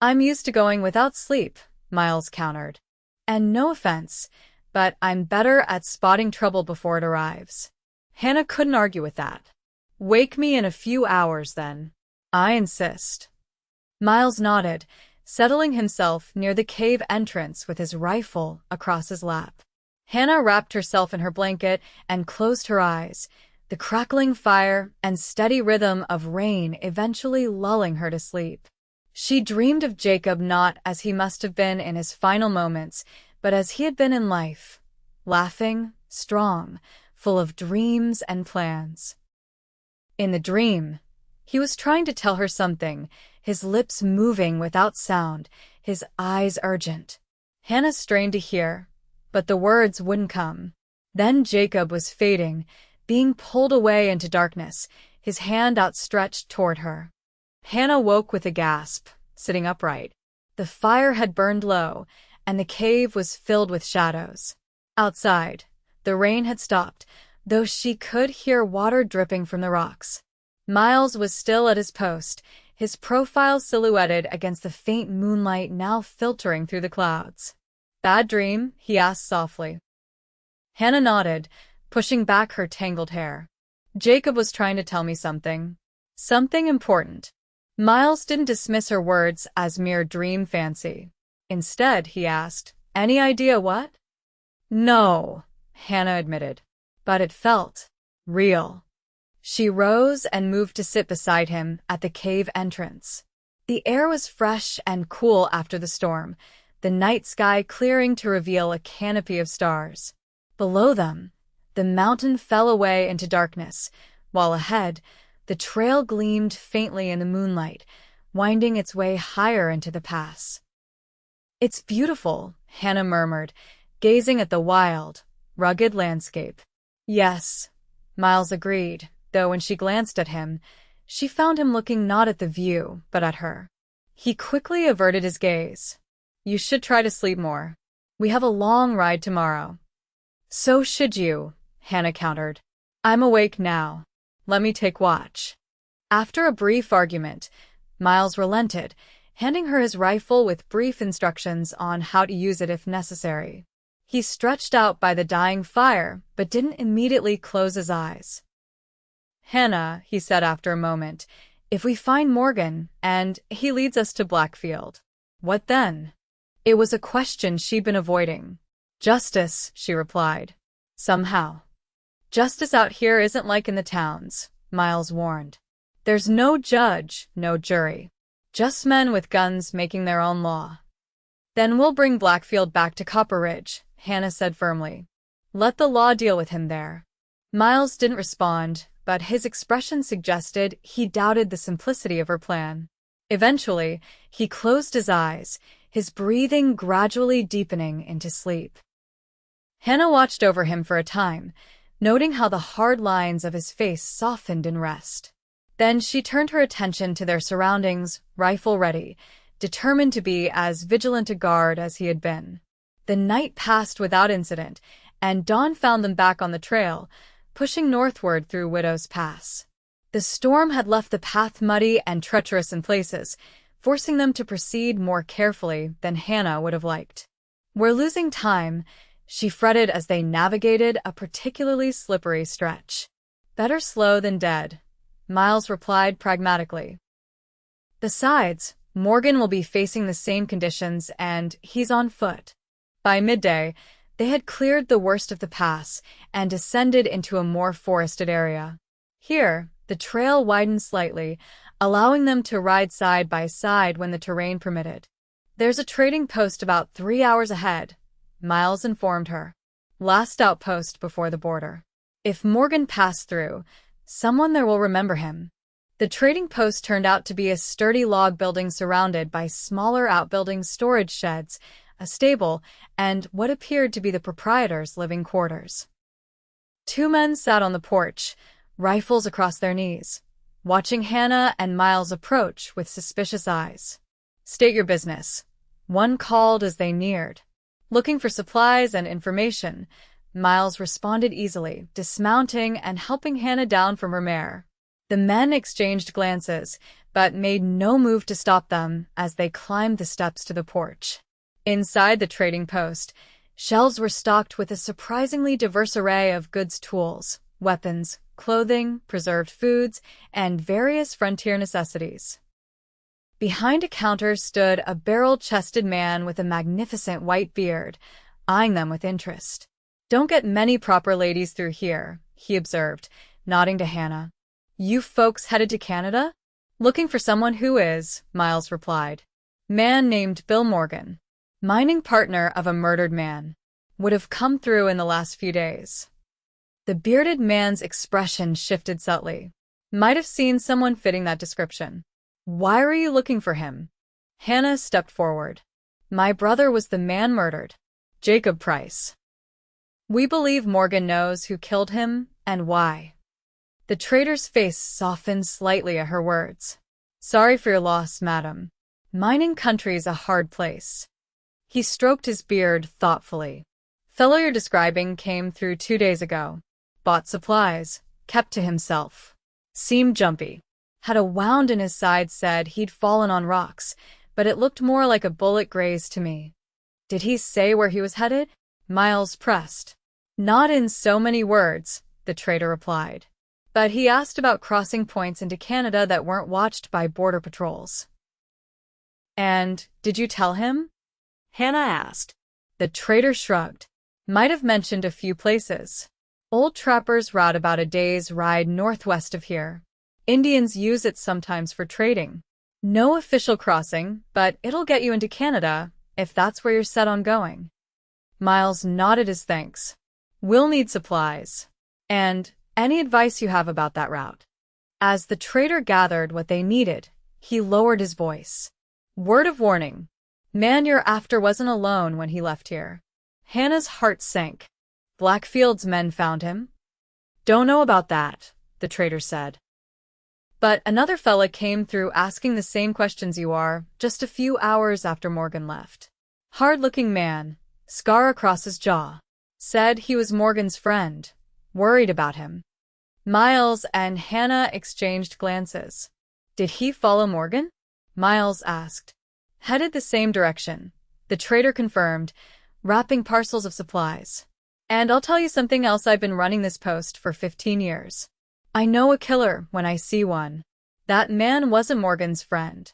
S1: I'm used to going without sleep, Miles countered. And no offense, but I'm better at spotting trouble before it arrives. Hannah couldn't argue with that. Wake me in a few hours, then. I insist. Miles nodded, settling himself near the cave entrance with his rifle across his lap. Hannah wrapped herself in her blanket and closed her eyes, the crackling fire and steady rhythm of rain eventually lulling her to sleep. She dreamed of Jacob not as he must have been in his final moments, but as he had been in life, laughing, strong, full of dreams and plans. In the dream, he was trying to tell her something, his lips moving without sound, his eyes urgent. Hannah strained to hear, but the words wouldn't come. Then Jacob was fading, being pulled away into darkness, his hand outstretched toward her. Hannah woke with a gasp, sitting upright. The fire had burned low, and the cave was filled with shadows. Outside, the rain had stopped, though she could hear water dripping from the rocks. Miles was still at his post, his profile silhouetted against the faint moonlight now filtering through the clouds. Bad dream? He asked softly. Hannah nodded, pushing back her tangled hair. Jacob was trying to tell me something. Something important. Miles didn't dismiss her words as mere dream fancy. Instead, he asked, any idea what? No, Hannah admitted. But it felt real. She rose and moved to sit beside him at the cave entrance. The air was fresh and cool after the storm, the night sky clearing to reveal a canopy of stars. Below them, the mountain fell away into darkness, while ahead, the trail gleamed faintly in the moonlight, winding its way higher into the pass. It's beautiful, Hannah murmured, gazing at the wild, rugged landscape. Yes, Miles agreed, though when she glanced at him, she found him looking not at the view, but at her. He quickly averted his gaze. You should try to sleep more. We have a long ride tomorrow. So should you, Hannah countered. I'm awake now. Let me take watch. After a brief argument, Miles relented, handing her his rifle with brief instructions on how to use it if necessary. He stretched out by the dying fire, but didn't immediately close his eyes. Hannah, he said after a moment, if we find Morgan, and he leads us to Blackfield, what then? It was a question she'd been avoiding. Justice, she replied. Somehow. Justice out here isn't like in the towns, Miles warned. There's no judge, no jury. Just men with guns making their own law. Then we'll bring Blackfield back to Copper Ridge, Hannah said firmly. Let the law deal with him there. Miles didn't respond, but his expression suggested he doubted the simplicity of her plan. Eventually, he closed his eyes, his breathing gradually deepening into sleep. Hannah watched over him for a time, noting how the hard lines of his face softened in rest. Then she turned her attention to their surroundings, rifle ready, determined to be as vigilant a guard as he had been. The night passed without incident, and dawn found them back on the trail, pushing northward through Widow's Pass. The storm had left the path muddy and treacherous in places, forcing them to proceed more carefully than Hannah would have liked. "We're losing time," she fretted as they navigated a particularly slippery stretch. "Better slow than dead," Miles replied pragmatically. "Besides, Morgan will be facing the same conditions, and he's on foot." By midday, they had cleared the worst of the pass and descended into a more forested area. Here, the trail widened slightly, allowing them to ride side by side when the terrain permitted. "There's a trading post about 3 hours ahead," Miles informed her. "Last outpost before the border. If Morgan passed through, someone there will remember him." The trading post turned out to be a sturdy log building surrounded by smaller outbuilding storage sheds, a stable, and what appeared to be the proprietor's living quarters. 2 men sat on the porch, rifles across their knees, watching Hannah and Miles approach with suspicious eyes. "State your business," one called as they neared. Looking for supplies and information, Miles responded easily, dismounting and helping Hannah down from her mare. The men exchanged glances, but made no move to stop them as they climbed the steps to the porch. Inside the trading post, shelves were stocked with a surprisingly diverse array of goods, tools, weapons, clothing, preserved foods, and various frontier necessities. Behind a counter stood a barrel-chested man with a magnificent white beard, eyeing them with interest. "Don't get many proper ladies through here," he observed, nodding to Hannah. "You folks headed to Canada?" "Looking for someone who is," Miles replied. "Man named Bill Morgan. Mining partner of a murdered man. Would have come through in the last few days." The bearded man's expression shifted subtly. "Might have seen someone fitting that description." "Why were you looking for him?" Hannah stepped forward. "My brother was the man murdered. Jacob Price. We believe Morgan knows who killed him and why." The trader's face softened slightly at her words. "Sorry for your loss, madam. Mining country's a hard place." He stroked his beard thoughtfully. "Fellow you're describing came through 2 days ago. Bought supplies, kept to himself. Seemed jumpy. Had a wound in his side, said he'd fallen on rocks, but it looked more like a bullet grazed to me." "Did he say where he was headed?" Miles pressed. "Not in so many words," the trader replied. "But he asked about crossing points into Canada that weren't watched by border patrols." "And did you tell him?" Hannah asked. The trader shrugged. "Might have mentioned a few places. Old trappers route about a day's ride northwest of here. Indians use it sometimes for trading. No official crossing, but it'll get you into Canada, if that's where you're set on going." Miles nodded his thanks. "We'll need supplies. And any advice you have about that route?" As the trader gathered what they needed, he lowered his voice. "Word of warning. Man you're after wasn't alone when he left here." Hannah's heart sank. "Blackfield's men found him?" "Don't know about that," the trader said. "But another fella came through asking the same questions you are, just a few hours after Morgan left. Hard-looking man, scar across his jaw. Said he was Morgan's friend, worried about him." Miles and Hannah exchanged glances. "Did he follow Morgan?" Miles asked. "Headed the same direction," the trader confirmed, wrapping parcels of supplies. "And I'll tell you something else, I've been running this post for 15 years. I know a killer when I see one. That man wasn't Morgan's friend."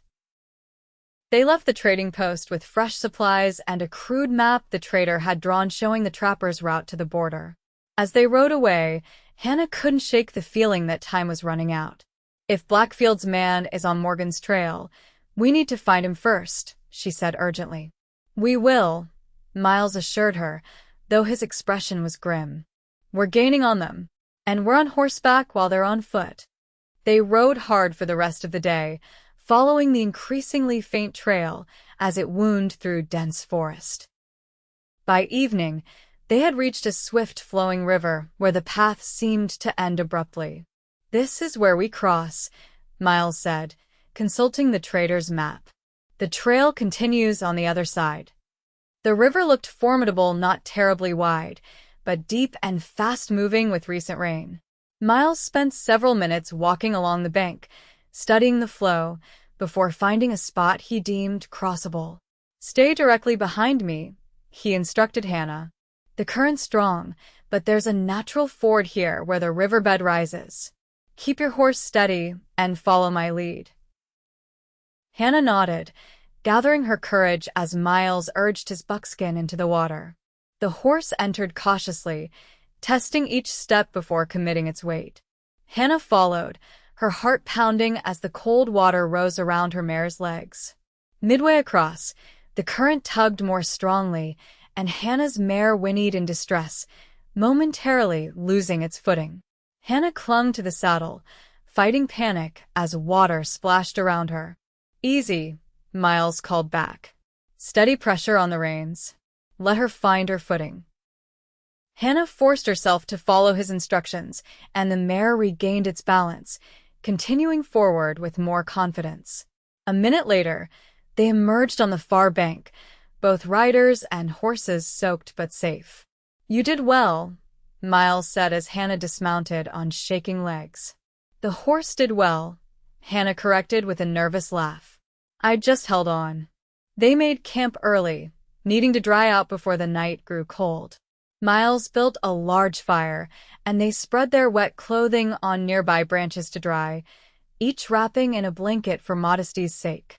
S1: They left the trading post with fresh supplies and a crude map the trader had drawn showing the trappers' route to the border. As they rode away, Hannah couldn't shake the feeling that time was running out. "If Blackfield's man is on Morgan's trail, we need to find him first," she said urgently. "We will," Miles assured her, though his expression was grim. "We're gaining on them, and we're on horseback while they're on foot." They rode hard for the rest of the day, following the increasingly faint trail as it wound through dense forest. By evening, They had reached a swift-flowing river where the path seemed to end abruptly. "This is where we cross," Miles said, consulting the trader's map. "The trail continues on the other side." The river looked formidable, not terribly wide, but deep and fast-moving with recent rain. Miles spent several minutes walking along the bank, studying the flow, before finding a spot he deemed crossable. "Stay directly behind me," he instructed Hannah. "The current's strong, but there's a natural ford here where the riverbed rises. Keep your horse steady and follow my lead." Hannah nodded, gathering her courage as Miles urged his buckskin into the water. The horse entered cautiously, testing each step before committing its weight. Hannah followed, her heart pounding as the cold water rose around her mare's legs. Midway across, the current tugged more strongly, and Hannah's mare whinnied in distress, momentarily losing its footing. Hannah clung to the saddle, fighting panic as water splashed around her. "Easy," Miles called back. "Steady pressure on the reins. Let her find her footing." Hannah forced herself to follow his instructions, and the mare regained its balance, continuing forward with more confidence. A minute later, they emerged on the far bank, both riders and horses soaked but safe. "You did well," Miles said as Hannah dismounted on shaking legs. "The horse did well," Hannah corrected with a nervous laugh. "I just held on." They made camp early, needing to dry out before the night grew cold. Miles built a large fire, and they spread their wet clothing on nearby branches to dry, each wrapping in a blanket for modesty's sake.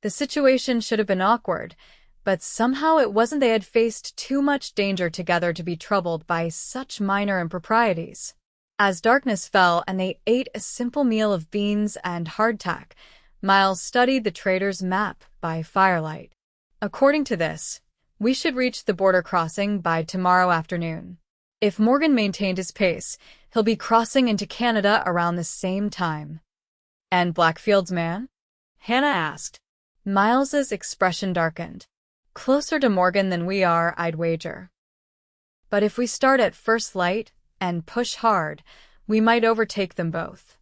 S1: The situation should have been awkward, but somehow it wasn't. They had faced too much danger together to be troubled by such minor improprieties. As darkness fell and they ate a simple meal of beans and hardtack, Miles studied the trader's map by firelight. "According to this, we should reach the border crossing by tomorrow afternoon. If Morgan maintained his pace, he'll be crossing into Canada around the same time." "And Blackfield's man?" Hannah asked. Miles's expression darkened. "Closer to Morgan than we are, I'd wager. But if we start at first light and push hard, we might overtake them both."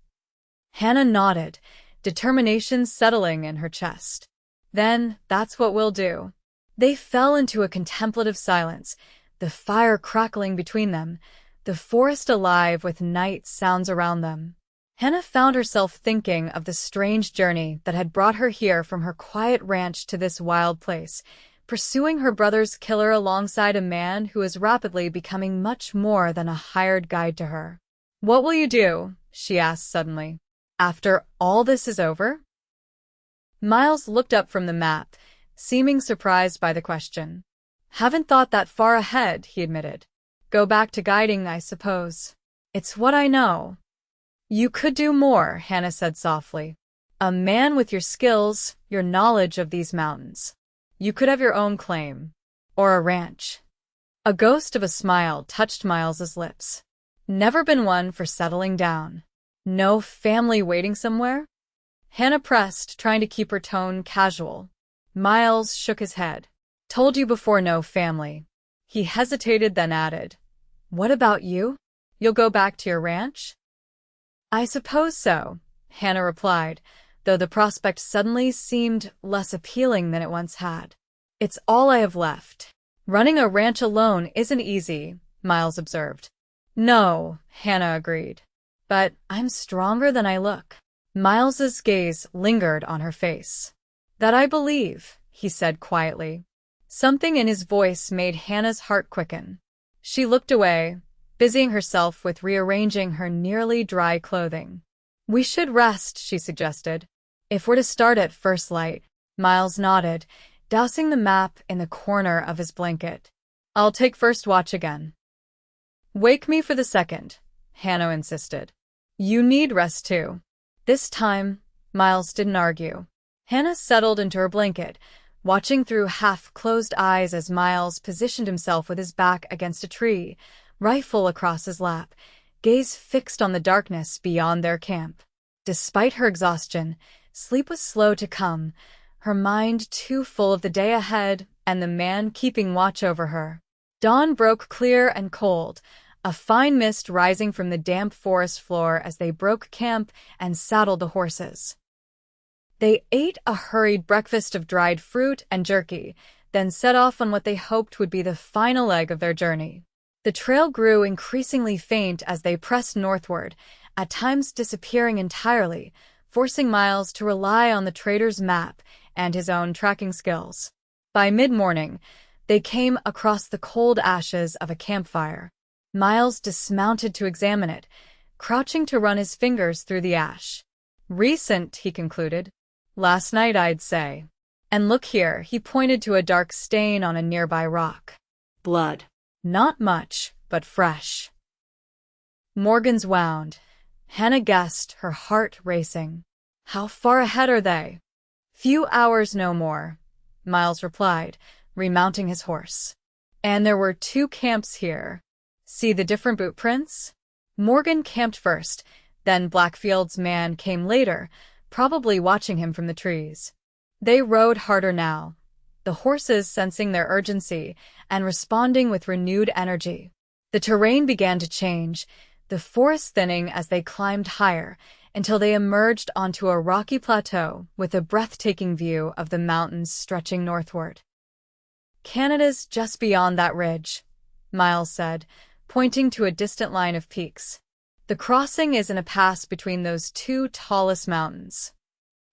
S1: Hannah nodded, determination settling in her chest. "Then that's what we'll do." They fell into a contemplative silence, the fire crackling between them, the forest alive with night sounds around them. Hannah found herself thinking of the strange journey that had brought her here from her quiet ranch to this wild place, pursuing her brother's killer alongside a man who was rapidly becoming much more than a hired guide to her. "What will you do?" she asked suddenly. "After all this is over?" Miles looked up from the map, seeming surprised by the question. "Haven't thought that far ahead," he admitted. "Go back to guiding, I suppose. It's what I know." "You could do more," Hannah said softly. "A man with your skills, your knowledge of these mountains. You could have your own claim. Or a ranch." A ghost of a smile touched Miles's lips. "Never been one for settling down. No family waiting somewhere?" Hannah pressed, trying to keep her tone casual. Miles shook his head. "Told you before, no family." He hesitated, then added, "What about you? You'll go back to your ranch?" "I suppose so," Hannah replied, though the prospect suddenly seemed less appealing than it once had. "It's all I have left." "Running a ranch alone isn't easy," Miles observed. "No," Hannah agreed. "But I'm stronger than I look." Miles's gaze lingered on her face. "That I believe," he said quietly. Something in his voice made Hannah's heart quicken. She looked away, busying herself with rearranging her nearly dry clothing. "We should rest," she suggested. "If we're to start at first light." Miles nodded, dousing the map in the corner of his blanket. "I'll take first watch again." "Wake me for the second," Hannah insisted. "You need rest too." This time, Miles didn't argue. Hannah settled into her blanket, watching through half-closed eyes as Miles positioned himself with his back against a tree, rifle across his lap, gaze fixed on the darkness beyond their camp. Despite her exhaustion, sleep was slow to come, her mind too full of the day ahead and the man keeping watch over her. Dawn broke clear and cold, a fine mist rising from the damp forest floor as they broke camp and saddled the horses. They ate a hurried breakfast of dried fruit and jerky, then set off on what they hoped would be the final leg of their journey. The trail grew increasingly faint as they pressed northward, at times disappearing entirely, forcing Miles to rely on the trader's map and his own tracking skills. By mid-morning, they came across the cold ashes of a campfire. Miles dismounted to examine it, crouching to run his fingers through the ash. "Recent," he concluded. "Last night, I'd say. And look here," he pointed to a dark stain on a nearby rock.
S2: "Blood."
S1: "Not much, but fresh." Morgan's wound. Hannah guessed, her heart racing. "How far ahead are they?" "Few hours, no more," Miles replied, remounting his horse. "And there were 2 camps here. See the different boot prints?" Morgan camped first, then Blackfield's man came later, probably watching him from the trees. They rode harder now, the horses sensing their urgency and responding with renewed energy. The terrain began to change, the forest thinning as they climbed higher, until they emerged onto a rocky plateau with a breathtaking view of the mountains stretching northward. "Canada's just beyond that ridge," Miles said, pointing to a distant line of peaks. "The crossing is in a pass between those 2 tallest mountains."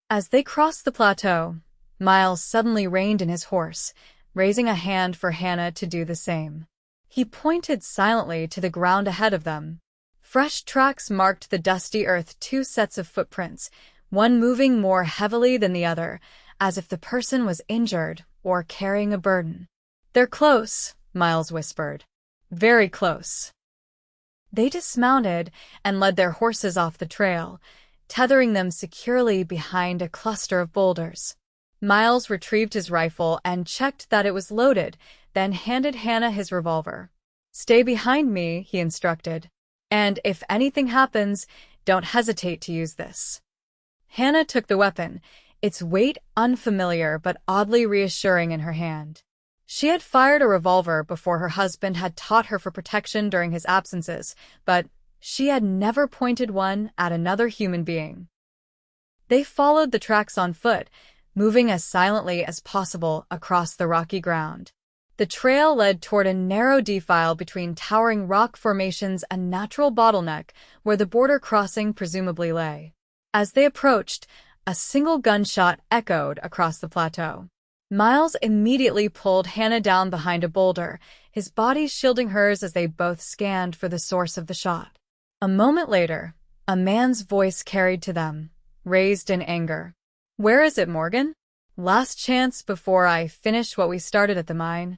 S1: As they crossed the plateau, Miles suddenly reined in his horse, raising a hand for Hannah to do the same. He pointed silently to the ground ahead of them. Fresh tracks marked the dusty earth, 2 sets of footprints, one moving more heavily than the other, as if the person was injured or carrying a burden. "They're close," Miles whispered. "Very close." They dismounted and led their horses off the trail, tethering them securely behind a cluster of boulders. Miles retrieved his rifle and checked that it was loaded, then handed Hannah his revolver. "Stay behind me," he instructed. "And if anything happens, don't hesitate to use this." Hannah took the weapon, its weight unfamiliar but oddly reassuring in her hand. She had fired a revolver before her husband had taught her for protection during his absences, but she had never pointed one at another human being. They followed the tracks on foot, moving as silently as possible across the rocky ground. The trail led toward a narrow defile between towering rock formations, a natural bottleneck where the border crossing presumably lay. As they approached, a single gunshot echoed across the plateau. Miles immediately pulled Hannah down behind a boulder, his body shielding hers as they both scanned for the source of the shot. A moment later, a man's voice carried to them, raised in anger. "Where is it, Morgan? Last chance before I finish what we started at the mine."